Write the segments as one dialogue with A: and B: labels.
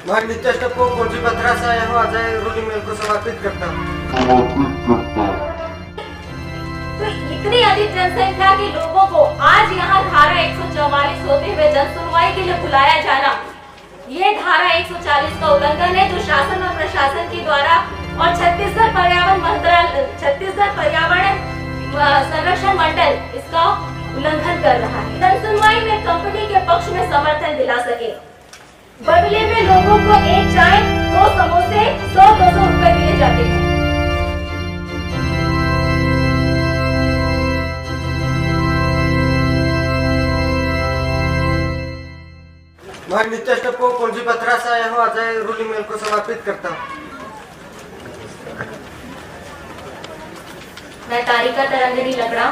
A: मैं नित्य को पूंजीपत्रा से आया हूँ, अजय रूलिंग मिल को समर्पित करता हूँ।
B: तो इतनी अधिक जनसंख्या के लोगों को आज यहाँ धारा 144 होते हुए जन सुनवाई के लिए बुलाया जाना, ये धारा 140 का उल्लंघन है जो शासन और प्रशासन के द्वारा और छत्तीसगढ़ पर्यावरण संरक्षण मंडल इसका उल्लंघन कर रहा है। जन सुनवाई में कंपनी के पक्ष में समर्थन दिला सके, बदले में लोगों को एक चाय, 2 समोसे, 100-200 रुपए दिए जाते हैं।
A: मैं नित्य को पूंजीपत्रा से आया हूँ, अजय रूलिंग मिल को समर्पित करता हूँ।
B: मैं तारिका तरंगिनी लकड़ा,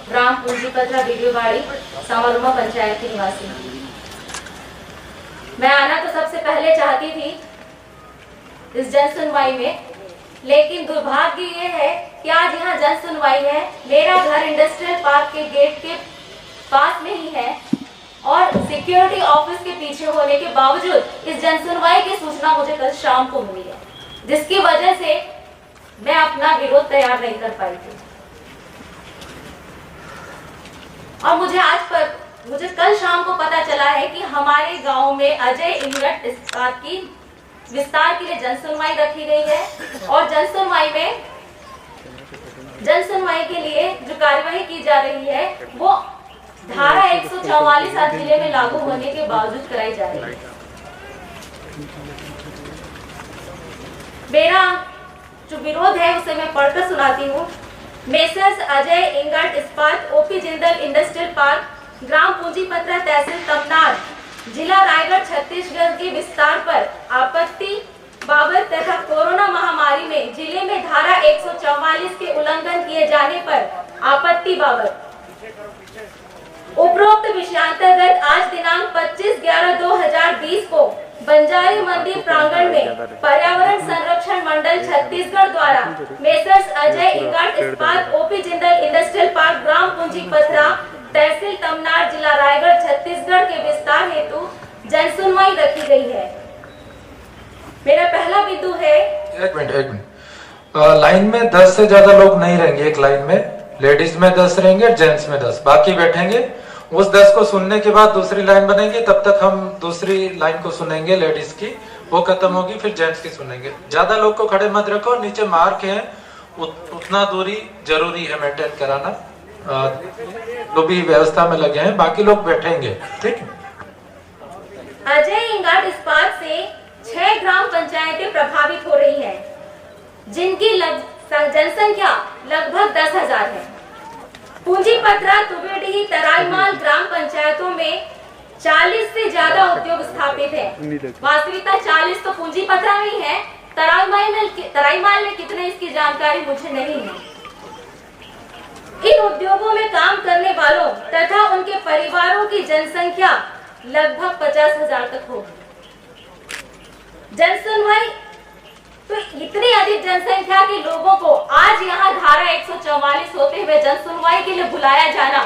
B: ग्राम पूंजीपत्रा वीडियोबाड़ी, सामारुमा पंचायत की निवासी। मैं आना तो सबसे पहले चाहती थी इस जन सुनवाई में, लेकिन दुर्भाग्य ये है कि आज यहाँ जन सुनवाई है। मेरा घर इंडस्ट्रियल पार्क के गेट के पास में ही है और सिक्योरिटी ऑफिस के पीछे होने के बावजूद इस जन सुनवाई की सूचना मुझे कल शाम को मिली है, जिसकी वजह से मैं अपना विरोध तैयार नहीं कर पाई थी। और मुझे कल शाम को पता चला है कि हमारे गांव में अजय इंगट इस्पात की विस्तार के लिए जन सुनवाई रखी गई है और जन सुनवाई के लिए जो कार्यवाही की जा रही है वो धारा 144 आज जिले में लागू होने के बावजूद कराई जा रही है। मेरा जो विरोध है उसे मैं पढ़कर सुनाती हूँ। मेसर्स अजय इंगट इस्पात ओपी जिंदल इंडस्ट्रियल पार्क, ग्राम पूंजीपत्रा, तहसील तमनार, जिला रायगढ़, छत्तीसगढ़ के विस्तार पर आपत्ति बाबत तथा कोरोना महामारी में जिले में धारा 144 के उल्लंघन किए जाने पर आपत्ति बाबत उपरोक्त विषयांतर्गत आज दिनांक 25/11/2020 को बंजारी मंदिर प्रांगण में पर्यावरण संरक्षण मंडल छत्तीसगढ़ द्वारा मेसर्स अजय इंगट इस्पात ओपी जिंदल इंडस्ट्रियल पार्क, ग्राम पूंजीपत्रा, तहसील तमनार, जिला रायगढ़, छत्तीसगढ़ के विस्तार हेतु जन सुनवाई रखी गई है। मेरा पहला बिंदु है,
C: एक मिनट लाइन में 10 से ज्यादा लोग नहीं रहेंगे। एक लाइन में लेडीज में 10 रहेंगे, जेंट्स में 10, बाकी बैठेंगे। उस 10 को सुनने के बाद दूसरी लाइन बनेगी, तब तक हम दूसरी लाइन को सुनेंगे लेडीज की, वो खत्म होगी, फिर जेंट्स की सुनेंगे। ज्यादा लोग को खड़े मत रखो, नीचे मार्क है, उतना दूरी जरूरी है मेंटेन कराना। जो भी व्यवस्था में लगे हैं, बाकी लोग बैठेंगे, ठीक है।
B: अजय इंगट इस्पात से 6 ग्राम पंचायतें प्रभावित हो रही हैं, जिनकी जनसंख्या लगभग 10,000 है। पूंजीपत्रा, तुबेडीही, तराईमाल ग्राम पंचायतों में 40 से ज्यादा उद्योग स्थापित है। वास्तविकता 40 तो पूंजीपत्रा में ही है, तराईमाल में कितने इसकी जानकारी मुझे नहीं है। इन उद्योगों में काम करने वालों तथा उनके परिवारों की जनसंख्या लगभग 50,000 तक होगी। जन सुनवाई तो इतनी अधिक जनसंख्या के लोगों को आज यहाँ धारा 144 होते हुए जन सुनवाई के लिए बुलाया जाना,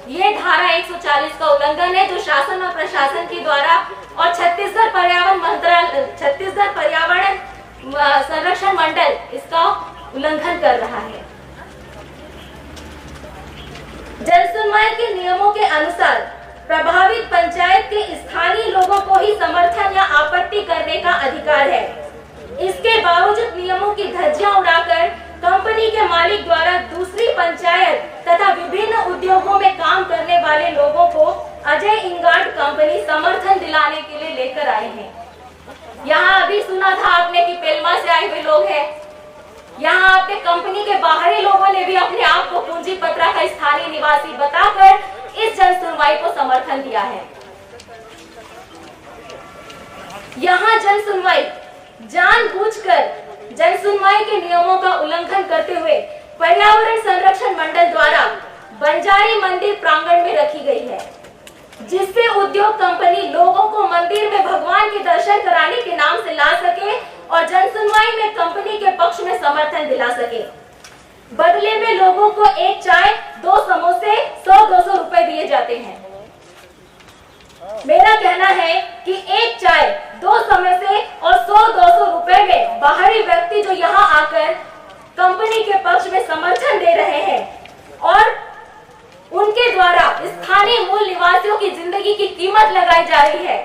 B: ये धारा 140 का उल्लंघन है जो शासन और प्रशासन के द्वारा और छत्तीसगढ़ पर्यावरण संरक्षण मंडल इसका उल्लंघन कर रहा है। जन सुनवाई के नियमों के अनुसार प्रभावित पंचायत के स्थानीय लोगों को ही समर्थन या आपत्ति करने का अधिकार है। इसके बावजूद नियमों की धज्जियां उड़ाकर कंपनी के मालिक द्वारा दूसरी पंचायत तथा विभिन्न उद्योगों में काम करने वाले लोगों को अजय इंगट कंपनी समर्थन दिलाने के लिए लेकर आए हैं। यहाँ अभी सुना था आपने कि पेलमा से आए हुए लोग हैं। यहाँ आपके कंपनी के बाहरी लोगों ने भी अपने आप को पूंजीपत्रा का स्थानीय निवासी बताकर इस जन सुनवाई को समर्थन दिया है। यहाँ जन सुनवाई जानबूझकर जन सुनवाई के नियमों का उल्लंघन करते हुए पर्यावरण संरक्षण मंडल द्वारा बंजारी मंदिर प्रांगण में रखी गई है, जिससे उद्योग कंपनी लोगों को मंदिर में भगवान के दर्शन कराने के नाम से ला सके और जन सुनवाई में कंपनी के पक्ष में समर्थन दिला सके। बदले में लोगों को एक चाय, 2 समोसे, 100-200 रुपए दिए जाते हैं। मेरा कहना है कि एक चाय, 2 समोसे निवासियों की जिंदगी की कीमत लगाई जा रही है।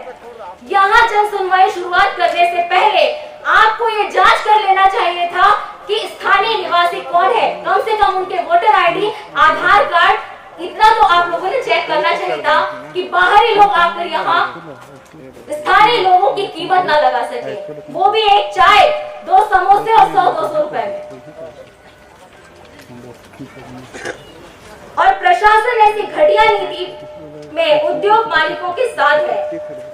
B: यहाँ जन सुनवाई शुरुआत करने से पहले आपको ये जांच कर लेना चाहिए था कि स्थानीय निवासी कौन है। कम से कम उनके वोटर आईडी, आधार कार्ड, इतना तो आप लोगों ने चेक करना चाहिए था कि बाहरी लोग आकर यहाँ स्थानीय लोगों की कीमत ना लगा सके, वो भी एक चाय, 2 समोसे और 100-200 रुपए में। और प्रशासन ऐसी घटिया नीति में उद्योग मालिकों के साथ है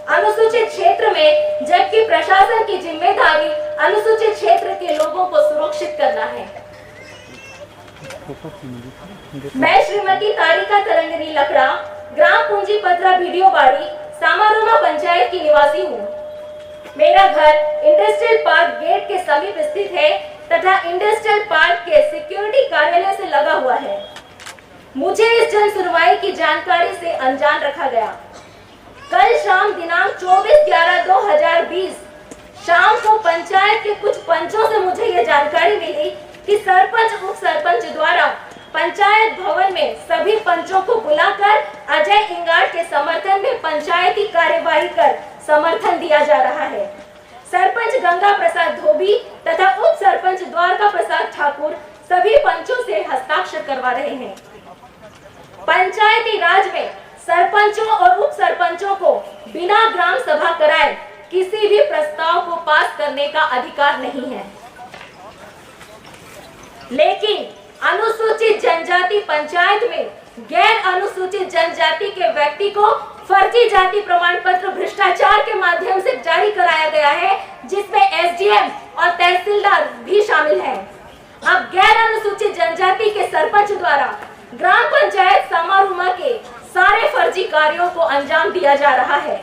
B: अनुसूचित क्षेत्र में, जबकि प्रशासन की जिम्मेदारी अनुसूचित क्षेत्र के लोगों को सुरक्षित करना है। मैं श्रीमती तारिका तरंगनी लकड़ा, ग्राम पूंजी पत्रा वीडियो बाड़ी, सामारोमा पंचायत की निवासी हूँ। मेरा घर इंडस्ट्रियल पार्क गेट के समीप स्थित है तथा इंडस्ट्रियल पार्क के सिक्योरिटी कार्यालय से लगा हुआ है। मुझे इस जन सुनवाई की जानकारी से अनजान रखा गया। कल शाम दिनांक 24/11/2020 शाम को पंचायत के कुछ पंचों से मुझे यह जानकारी मिली कि सरपंच, उप सरपंच द्वारा पंचायत भवन में सभी पंचों को बुलाकर अजय इंगाट के समर्थन में पंचायती कार्यवाही कर समर्थन दिया जा रहा है। सरपंच गंगा प्रसाद धोबी तथा उप सरपंच द्वारका प्रसाद ठाकुर सभी पंचों से हस्ताक्षर करवा रहे हैं। पंचायती राज में सरपंचों और उप सरपंचों को बिना ग्राम सभा कराए किसी भी प्रस्ताव को पास करने का अधिकार नहीं है। लेकिन अनुसूचित जनजाति पंचायत में गैर अनुसूचित जनजाति के व्यक्ति को फर्जी जाति प्रमाण पत्र भ्रष्टाचार के माध्यम से जारी कराया गया है, जिसमें एसडीएम और तहसीलदार भी शामिल हैं। अब गैर अनुसूचित जनजाति के सरपंच द्वारा ग्राम पंचायत सामारुमा के सारे फर्जी कार्यों को अंजाम दिया जा रहा है।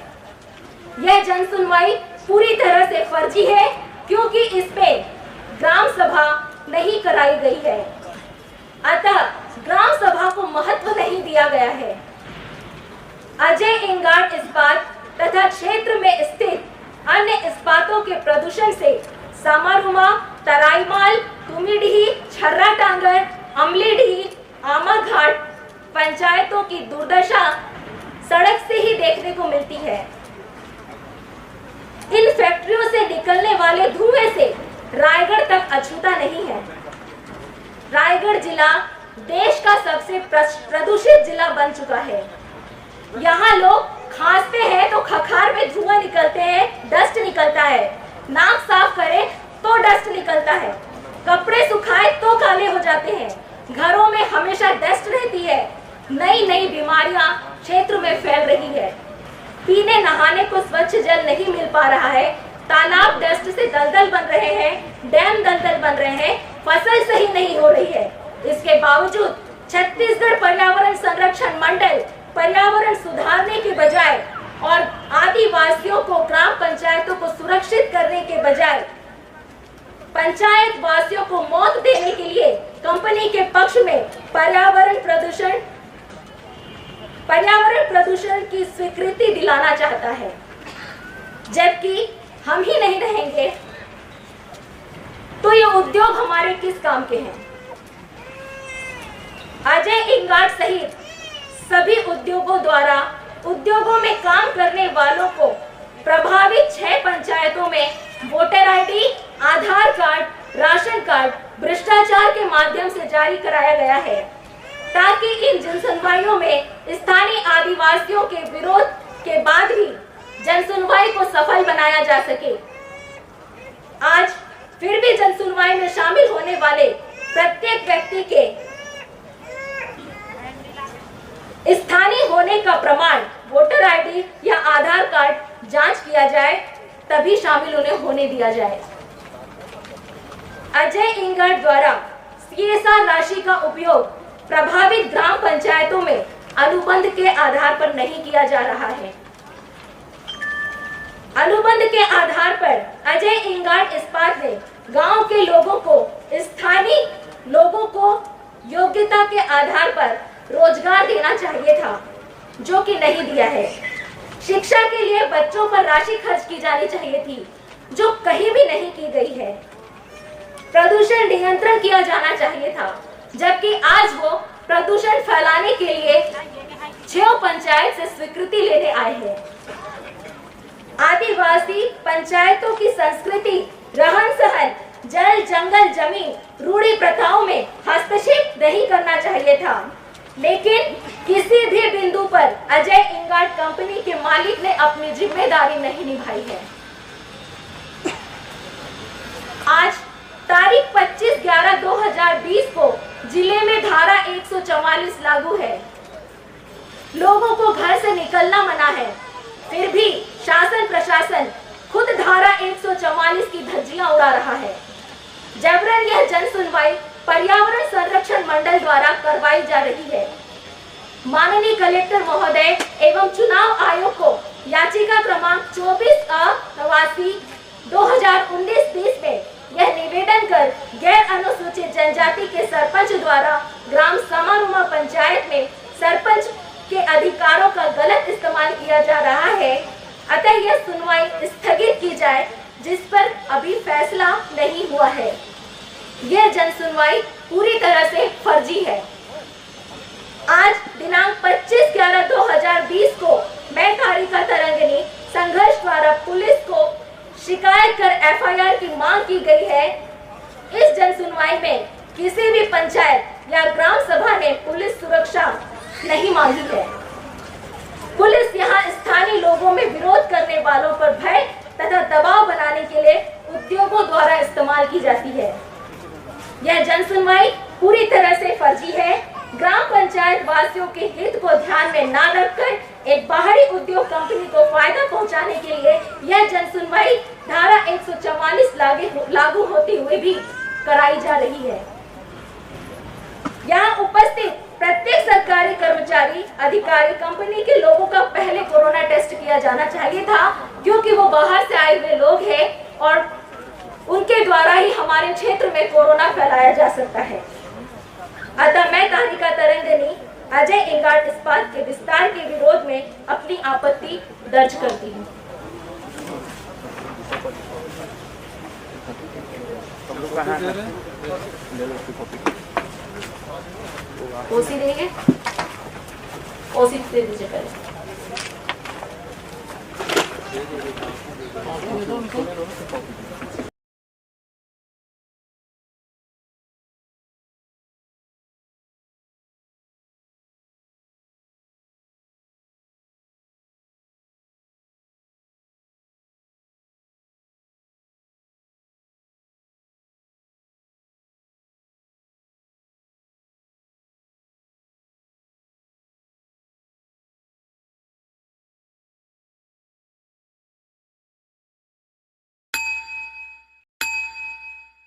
B: यह जन सुनवाई पूरी तरह से फर्जी है क्योंकि इसमें ग्राम सभा नहीं कराई गई है, अतः ग्राम सभा को महत्व नहीं दिया गया है। अजय इंगाट इस्पात तथा क्षेत्र में स्थित अन्य इस्पातों के प्रदूषण से सामारुमा, तराईमाल, तुमीडीही, छर्रा टांगर, अमलीडीही, आमाघाट पंचायतों की दुर्दशा सड़क से ही देखने को मिलती है। इन फैक्ट्रियों से निकलने वाले धुएं से रायगढ़ तक अछूता नहीं है। रायगढ़ जिला देश का सबसे प्रदूषित जिला बन चुका है। यहाँ लोग खांसते हैं तो खखार में धुआं निकलते हैं, डस्ट निकलता है। नाक साफ करें तो डस्ट निकलता है, कपड़े सुखाए तो काले हो जाते हैं। घरों में हमेशा डस्ट रहती है। नई नई बीमारियां क्षेत्र में फैल रही है। पीने नहाने को स्वच्छ जल नहीं मिल पा रहा है। तालाब डस्ट से दलदल बन रहे हैं, डैम दलदल बन रहे हैं, फसल सही नहीं हो रही है। इसके बावजूद छत्तीसगढ़ पर्यावरण संरक्षण मंडल पर्यावरण सुधारने के बजाय और आदिवासियों को ग्राम पंचायतों को सुरक्षित करने के बजाय पंचायत वासियों को मौत देने के लिए कंपनी के पक्ष में पर्यावरण प्रदूषण की स्वीकृति दिलाना चाहता है, जबकि हम ही नहीं रहेंगे तो ये उद्योग हमारे किस काम के हैं। अजय इंगाट सहित सभी उद्योगों में काम करने वालों को प्रभावित 6 पंचायतों में वोटर आईडी, आधार कार्ड, राशन कार्ड भ्रष्टाचार के माध्यम से जारी कराया गया है, ताकि इन जनसुनवाइयों में स्थानीय आदिवासियों के विरोध के बाद भी जनसुनवाई को सफल बनाया जा सके। आज फिर भी जनसुनवाई में शामिल होने वाले प्रत्येक व्यक्ति के स्थानीय होने का प्रमाण वोटर आईडी या आधार कार्ड जांच किया जाए, तभी शामिल उन्हें होने दिया जाए। अजय इंगाट द्वारा सीएसआर राशि का उपयोग प्रभावित ग्राम पंचायतों में अनुबंध के आधार पर नहीं किया जा रहा है। अनुबंध के आधार पर अजय इंगाट इस्पात ने गांव के लोगों को, स्थानीय लोगों को योग्यता के आधार पर रोजगार देना चाहिए था, जो कि नहीं दिया है। शिक्षा के लिए बच्चों पर राशि खर्च की जानी चाहिए थी, जो कहीं भी नहीं की गई है। प्रदूषण नियंत्रण किया जाना चाहिए था, जबकि आज वो प्रदूषण फैलाने के लिए 6 पंचायत से स्वीकृति लेने आए हैं। आदिवासी पंचायतों की संस्कृति, रहन सहन, जल जंगल जमीन, रूढ़ी प्रथाओं में हस्तक्षेप नहीं करना चाहिए था, लेकिन किसी भी बिंदु पर अजय इंगाट कंपनी के मालिक ने अपनी जिम्मेदारी नहीं निभाई है। आज तारीख 25/11/2020 को जिले में धारा 144 लागू है। लोगों को घर से निकलना मना है, फिर भी शासन प्रशासन खुद धारा 144 की धज्जियां उड़ा रहा है। जबरन यह जन सुनवाई पर्यावरण संरक्षण मंडल द्वारा करवाई जा रही है। माननीय कलेक्टर महोदय एवं चुनाव आयोग को याचिका क्रमांक 24/89/2019-20 में यह निवेदन कर गैर अनुसूचित जनजाति के सरपंच द्वारा ग्राम समानुमा पंचायत में सरपंच के अधिकारों का गलत इस्तेमाल किया जा रहा है, अतः यह सुनवाई स्थगित की जाए, जिस पर अभी फैसला नहीं हुआ है। यह जन सुनवाई पूरी तरह से फर्जी है। आज दिनांक 25/11/2020 को मैं तारिका तरंगिनी संघर्ष द्वारा पुलिस को शिकायत कर FIR की मांग की गई है। इस जन सुनवाई में किसी भी पंचायत या ग्राम सभा ने पुलिस सुरक्षा नहीं मांगी है। पुलिस यहाँ स्थानीय लोगों में विरोध करने वालों पर भय तथा दबाव बनाने के लिए उद्योगों द्वारा इस्तेमाल की जाती है। यह जन सुनवाई पूरी तरह से फर्जी है। ग्राम पंचायत वासियों के हित को ध्यान में न रखकर एक बाहरी उद्योग कंपनी को फायदा पहुंचाने के लिए यह जन सुनवाई धारा 144 लागू होते हुए भी कराई जा रही है। यहाँ उपस्थित प्रत्येक सरकारी कर्मचारी, अधिकारी, कंपनी के लोगों का पहले कोरोना टेस्ट किया जाना चाहिए था, क्योंकि वो बाहर से आए हुए लोग हैं और उनके द्वारा ही हमारे क्षेत्र में कोरोना फैलाया जा सकता है। अतः मैं तारिका तरंगिनी अजय इंगाट इस्पात के विस्तार के विरोध में अपनी आपत्ति दर्ज करती हूँ। ओसी देंगे, ओसी दे दीजिए पहले।